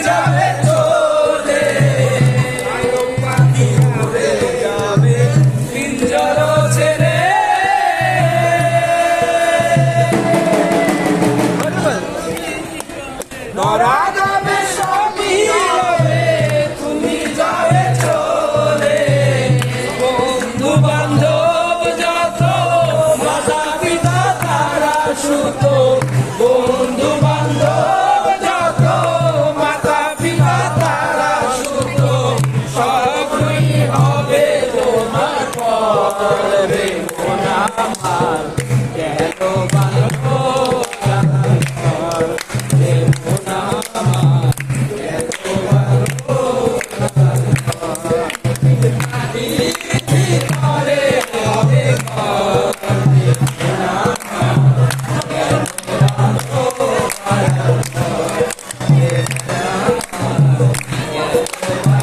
যাবে চলে, পাখি উড়ে যাবে পিঞ্জর ছেড়ে। ধরা যাবে সবই হবে, তুমি যাবে চলে। বন্ধু বান্ধব যত, মাতা পিতা তারা সুত। বন্ধু বান্ধব যত, মাতা পিতা তারা সুত। সবই হবে তোমার পরে মন আমার, কেন বাঁধো ঘর রে মন আমার, কেন বাঁধো ঘরে হবে ঘর রে মন আমার, কেন বাঁধো ঘর রে মন আমার, কেন